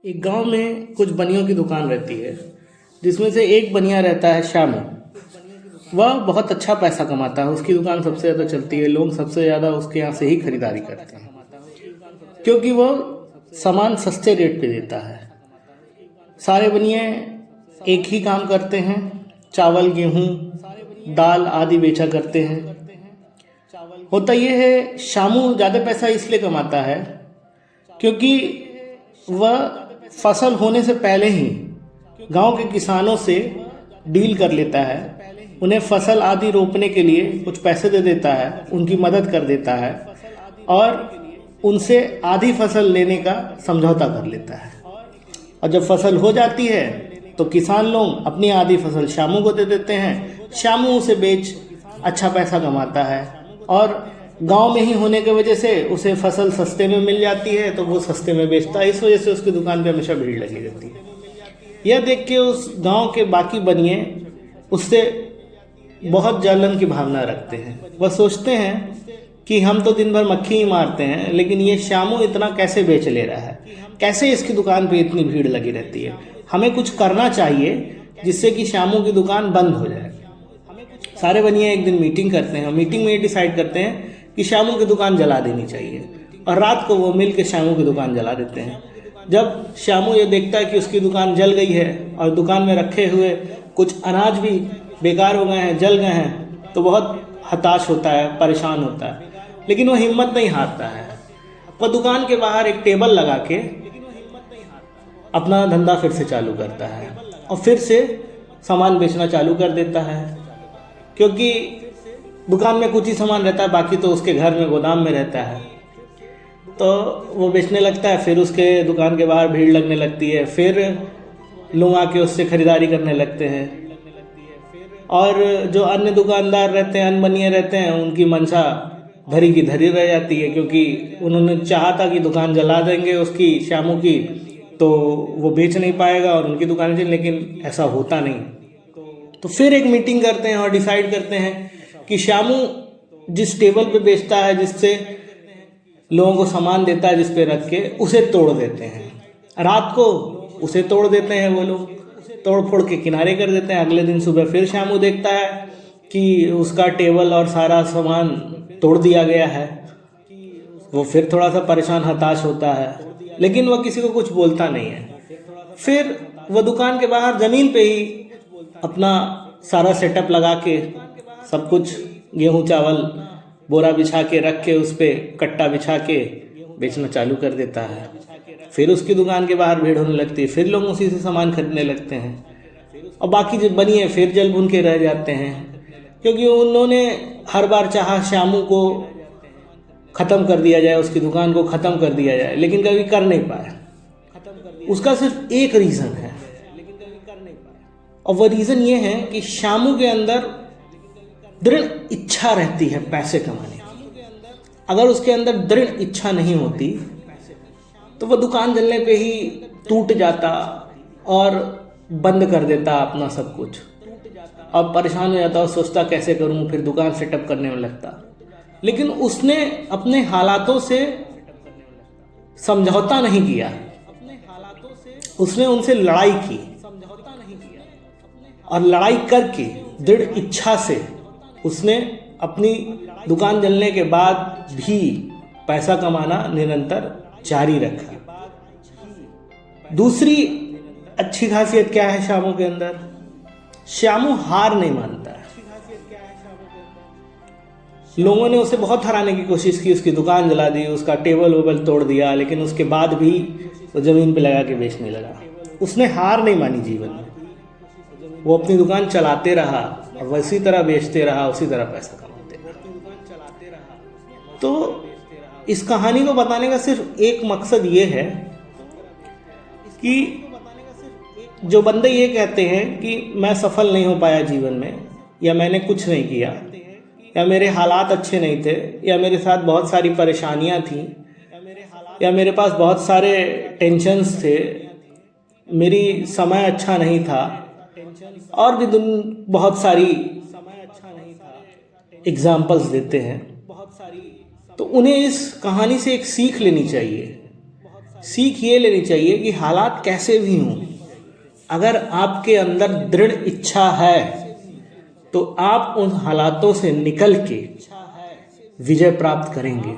एक गांव में कुछ बनियों की दुकान रहती है, जिसमें से एक बनिया रहता है श्यामू। वह बहुत अच्छा पैसा कमाता है, उसकी दुकान सबसे ज़्यादा चलती है, लोग सबसे ज़्यादा उसके यहाँ से ही खरीदारी करते हैं, क्योंकि वह सामान सस्ते रेट पे देता है। सारे बनिए एक ही काम करते हैं, चावल, गेहूँ, दाल आदि बेचा करते हैं। होता यह है, श्यामू ज़्यादा पैसा इसलिए कमाता है क्योंकि वह फसल होने से पहले ही गांव के किसानों से डील कर लेता है, उन्हें फसल आदि रोपने के लिए कुछ पैसे दे देता है, उनकी मदद कर देता है और उनसे आधी फसल लेने का समझौता कर लेता है। और जब फसल हो जाती है तो किसान लोग अपनी आधी फसल श्यामू को दे देते हैं, श्यामू उसे बेच अच्छा पैसा कमाता है और गांव में ही होने की वजह से उसे फसल सस्ते में मिल जाती है, तो वो सस्ते में बेचता है। इस वजह से उसकी दुकान पे हमेशा भीड़ लगी रहती है। यह देख के उस गांव के बाकी बनिए उससे बहुत जलन की भावना रखते हैं। वह सोचते हैं कि हम तो दिन भर मक्खी ही मारते हैं, लेकिन ये श्यामू इतना कैसे बेच ले रहा है, कैसे इसकी दुकान पे इतनी भीड़ लगी रहती है। हमें कुछ करना चाहिए जिससे कि श्यामू की दुकान बंद हो जाए। सारे बनिए एक दिन मीटिंग करते हैं और मीटिंग में ये डिसाइड करते हैं कि श्यामू की दुकान जला देनी चाहिए, और रात को वो मिल के श्यामू की दुकान जला देते हैं। जब श्यामू ये देखता है कि उसकी दुकान जल गई है और दुकान में रखे हुए कुछ अनाज भी बेकार हो गए हैं, जल गए हैं, तो बहुत हताश होता है, परेशान होता है, लेकिन वो हिम्मत नहीं हारता है। वह दुकान के बाहर एक टेबल लगा के अपना धंधा फिर से चालू करता है और फिर से सामान बेचना चालू कर देता है, क्योंकि दुकान में कुछ ही सामान रहता है, बाकी तो उसके घर में गोदाम में रहता है। तो वो बेचने लगता है, फिर उसके दुकान के बाहर भीड़ लगने लगती है, फिर लोग आके उससे खरीदारी करने लगते हैं। और जो अन्य दुकानदार रहते हैं, अन्य बनिए रहते हैं, उनकी मंशा धरी की धरी रह जाती है, क्योंकि उन्होंने चाहा था कि दुकान जला देंगे उसकी श्यामू की, तो वो बेच नहीं पाएगा और उनकी दुकान चल, लेकिन ऐसा होता नहीं। तो फिर एक मीटिंग करते हैं और डिसाइड करते हैं कि श्यामू जिस टेबल पे बेचता है, जिससे लोगों को सामान देता है, जिस पे रख के, उसे तोड़ देते हैं। रात को उसे तोड़ देते हैं, वो लोग तोड़ फोड़ के किनारे कर देते हैं। अगले दिन सुबह फिर श्यामू देखता है कि उसका टेबल और सारा सामान तोड़ दिया गया है। वो फिर थोड़ा सा परेशान, हताश होता है, लेकिन वह किसी को कुछ बोलता नहीं है। फिर वह दुकान के बाहर ज़मीन पे ही अपना सारा सेटअप लगा के, सब कुछ गेहूँ चावल बोरा बिछा के रख के, उस पर कट्टा बिछा के बेचना चालू कर देता है। फिर उसकी दुकान के बाहर भीड़ होने लगती है, फिर लोग उसी से सामान खरीदने लगते हैं और बाकी जो बनिए फिर जल भुन के रह जाते हैं, क्योंकि उन्होंने हर बार चाहा श्यामू को ख़त्म कर दिया जाए, उसकी दुकान को ख़त्म कर दिया जाए, लेकिन कभी कर नहीं पाया। उसका सिर्फ एक रीज़न है, और वह रीज़न ये है कि श्यामू के अंदर दृढ़ इच्छा रहती है पैसे कमाने की। अगर उसके अंदर दृढ़ इच्छा नहीं होती तो वह दुकान जलने पे ही टूट जाता और बंद कर देता अपना सब कुछ, और परेशान हो जाता और सोचता कैसे करूं, फिर दुकान सेटअप करने में लगता। लेकिन उसने अपने हालातों से समझौता नहीं किया, उसने उनसे लड़ाई की, और लड़ाई करके दृढ़ इच्छा से उसने अपनी दुकान जलने के बाद भी पैसा कमाना निरंतर जारी रखा। दूसरी अच्छी खासियत क्या है श्यामू के अंदर? श्यामू हार नहीं मानता है। लोगों ने उसे बहुत हराने की कोशिश की, उसकी दुकान जला दी, उसका टेबल वेबल तोड़ दिया, लेकिन उसके बाद भी वो ज़मीन पे लगा के बेचने लगा। उसने हार नहीं मानी जीवन में, वो अपनी दुकान चलाते रहा और वैसी तरह बेचते रहा, उसी तरह पैसा कमाते रहा। तो इस कहानी को बताने का सिर्फ एक मकसद ये है कि जो बंदे ये कहते हैं कि मैं सफल नहीं हो पाया जीवन में, या मैंने कुछ नहीं किया, या मेरे हालात अच्छे नहीं थे, या मेरे साथ बहुत सारी परेशानियां थी, या मेरे पास बहुत सारे टेंशन्स थे, मेरी समय अच्छा नहीं था, और भी बहुत सारी एग्जाम्पल्स देते हैं। तो उन्हें इस कहानी से एक सीख लेनी चाहिए सीख ये लेनी चाहिए कि हालात कैसे भी हों, अगर आपके अंदर दृढ़ इच्छा है तो आप उन हालातों से निकल के विजय प्राप्त करेंगे।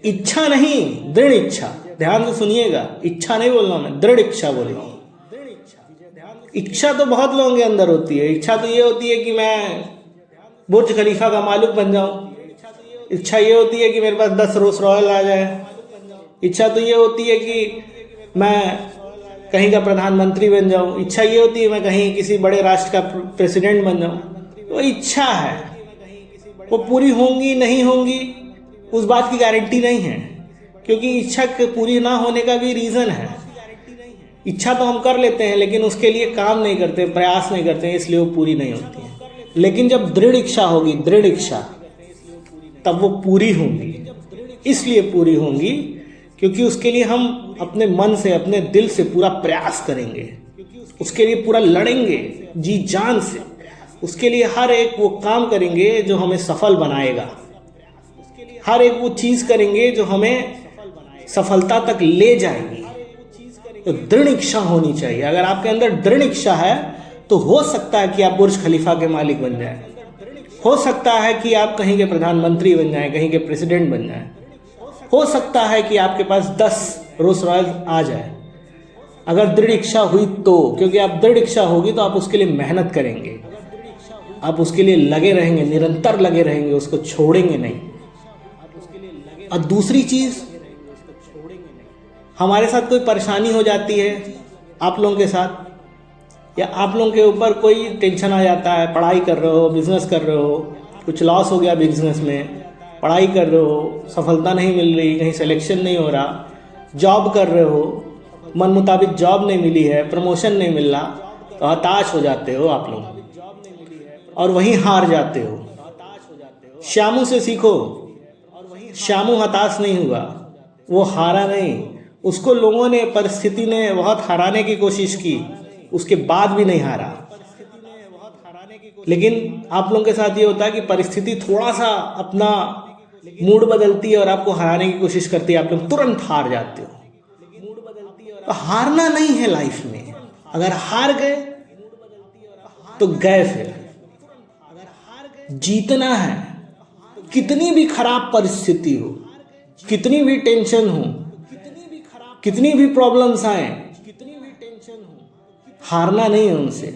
इच्छा नहीं, दृढ़ इच्छा, ध्यान से सुनिएगा, इच्छा नहीं बोल रहा हूं मैं, दृढ़ इच्छा बोल रहा हूं। इच्छा तो बहुत लोगों के अंदर होती है। इच्छा तो ये होती है कि मैं बुर्ज खलीफा का मालिक बन जाऊं। इच्छा ये होती है कि मेरे पास 10 रोल्स रॉयल आ जाए। इच्छा तो ये होती है कि मैं कहीं का प्रधानमंत्री बन जाऊं। इच्छा ये होती है मैं कहीं किसी बड़े राष्ट्र का प्रेसिडेंट बन जाऊं। वो इच्छा है, वो पूरी होंगी नहीं होंगी उस बात की गारंटी नहीं है, क्योंकि इच्छा के पूरी ना होने का भी रीज़न है। इच्छा तो हम कर लेते हैं लेकिन उसके लिए काम नहीं करते, प्रयास नहीं करते हैं, इसलिए वो पूरी नहीं होती है। लेकिन जब दृढ़ इच्छा होगी, दृढ़ इच्छा, तब वो पूरी होंगी। इसलिए पूरी होंगी क्योंकि उसके लिए हम अपने मन से, अपने दिल से पूरा प्रयास करेंगे, उसके लिए पूरा लड़ेंगे जी जान से, उसके लिए हर एक वो काम करेंगे जो हमें सफल बनाएगा, हर एक वो चीज़ करेंगे जो हमें सफलता तक ले जाएगी। तो दृढ़ इच्छा होनी चाहिए। अगर आपके अंदर दृढ़ इच्छा है तो हो सकता है कि आप बुर्ज खलीफा के मालिक बन जाएं, हो सकता है कि आप कहीं के प्रधानमंत्री बन जाएं, कहीं के प्रेसिडेंट बन जाएं, हो सकता है कि आपके पास 10 रोल्स रॉयल आ जाए, अगर दृढ़ इच्छा हुई तो। क्योंकि आप दृढ़ इच्छा होगी तो आप उसके लिए मेहनत करेंगे, आप उसके लिए लगे रहेंगे, निरंतर लगे रहेंगे, उसको छोड़ेंगे नहीं। और दूसरी चीज़, हमारे साथ कोई परेशानी हो जाती है, आप लोगों के साथ, या आप लोगों के ऊपर कोई टेंशन आ जाता है, पढ़ाई कर रहे हो, बिजनेस कर रहे हो, कुछ लॉस हो गया बिजनेस में, पढ़ाई कर रहे हो, सफलता नहीं मिल रही, कहीं सिलेक्शन नहीं हो रहा, जॉब कर रहे हो, मन मुताबिक जॉब नहीं मिली है, प्रमोशन नहीं मिल रहा, तो हताश हो जाते हो आप लोग और वहीं हार जाते हो। श्यामू से सीखो, श्यामू हताश नहीं हुआ, वो हारा नहीं, उसको लोगों ने, परिस्थिति ने बहुत हराने की कोशिश की, उसके बाद भी नहीं हारा। लेकिन आप लोगों के साथ ये होता है कि परिस्थिति थोड़ा सा अपना मूड बदलती है और आपको हराने की कोशिश करती है, आप लोग तुरंत हार जाते हो। तो हारना नहीं है लाइफ में, अगर हार गए तो गए, फिर जीतना है। कितनी भी खराब परिस्थिति हो, कितनी भी टेंशन हो, कितनी भी प्रॉब्लम्स आए, हारना नहीं है उनसे।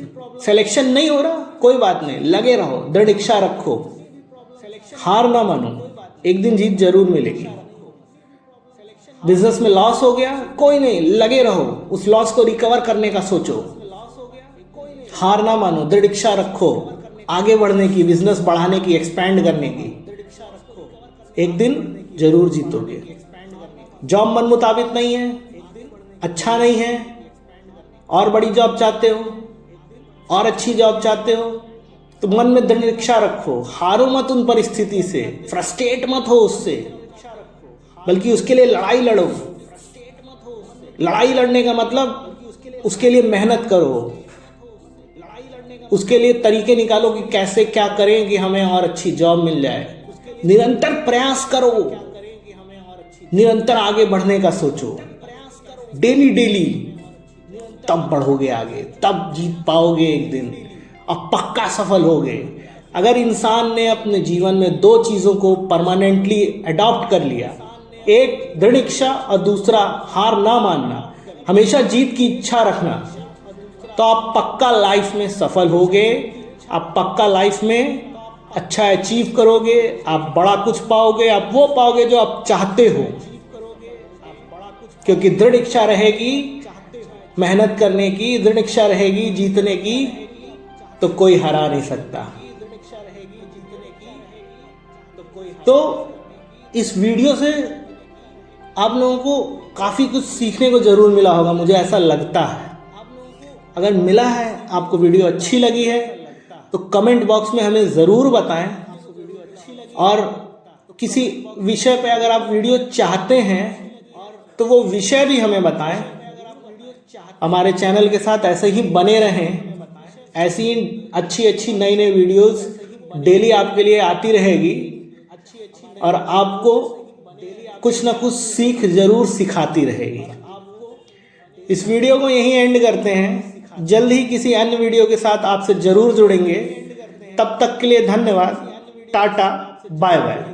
सिलेक्शन नहीं हो रहा, कोई बात नहीं, लगे रहो, दृढ़ इच्छा रखो, हार ना मानो, एक दिन जीत जरूर मिलेगी। बिजनेस में लॉस हो गया, कोई नहीं, लगे रहो, उस लॉस को रिकवर करने का सोचो, हार ना मानो, दृढ़ इच्छा रखो आगे बढ़ने की, बिजनेस बढ़ाने की, एक्सपैंड करने की, एक दिन जरूर जीतोगे। जॉब मन मुताबिक नहीं है, अच्छा नहीं है, और बड़ी जॉब चाहते हो, और अच्छी जॉब चाहते हो, तो मन में दृढ़ इच्छा रखो, हारो मत उन परिस्थिति से, फ्रस्ट्रेट मत हो उससे, बल्कि उसके लिए लड़ाई लड़ो। लड़ाई लड़ने का मतलब उसके लिए मेहनत करो, उसके लिए तरीके निकालो कि कैसे क्या करें कि हमें और अच्छी जॉब मिल जाए। निरंतर प्रयास करो, निरंतर आगे बढ़ने का सोचो, डेली डेली, तब बढ़ोगे आगे, तब जीत पाओगे एक दिन, अब पक्का सफल होगे। अगर इंसान ने अपने जीवन में 2 चीज़ों को परमानेंटली अडॉप्ट कर लिया, एक दृढ़ इच्छा और दूसरा हार ना मानना, हमेशा जीत की इच्छा रखना, तो आप पक्का लाइफ में सफल होगे, आप पक्का लाइफ में अच्छा अचीव करोगे, आप बड़ा कुछ पाओगे, आप वो पाओगे जो आप चाहते हो। क्योंकि दृढ़ इच्छा रहेगी मेहनत करने की, दृढ़ इच्छा रहेगी जीतने की, तो कोई हरा नहीं सकता। तो इस वीडियो से आप लोगों को काफ़ी कुछ सीखने को ज़रूर मिला होगा, मुझे ऐसा लगता है। अगर मिला है, आपको वीडियो अच्छी लगी है, तो कमेंट बॉक्स में हमें ज़रूर बताएं। और किसी विषय पे अगर आप वीडियो चाहते हैं तो वो विषय भी हमें बताएं। हमारे चैनल के साथ ऐसे ही बने रहें, ऐसी अच्छी अच्छी नई नई वीडियोस डेली आपके लिए आती रहेगी, और आपको कुछ ना कुछ सीख जरूर सिखाती रहेगी। इस वीडियो को यहीं एंड करते हैं। जल्द ही किसी अन्य वीडियो के साथ आपसे जरूर जुड़ेंगे। तब तक के लिए धन्यवाद। Tata bye bye.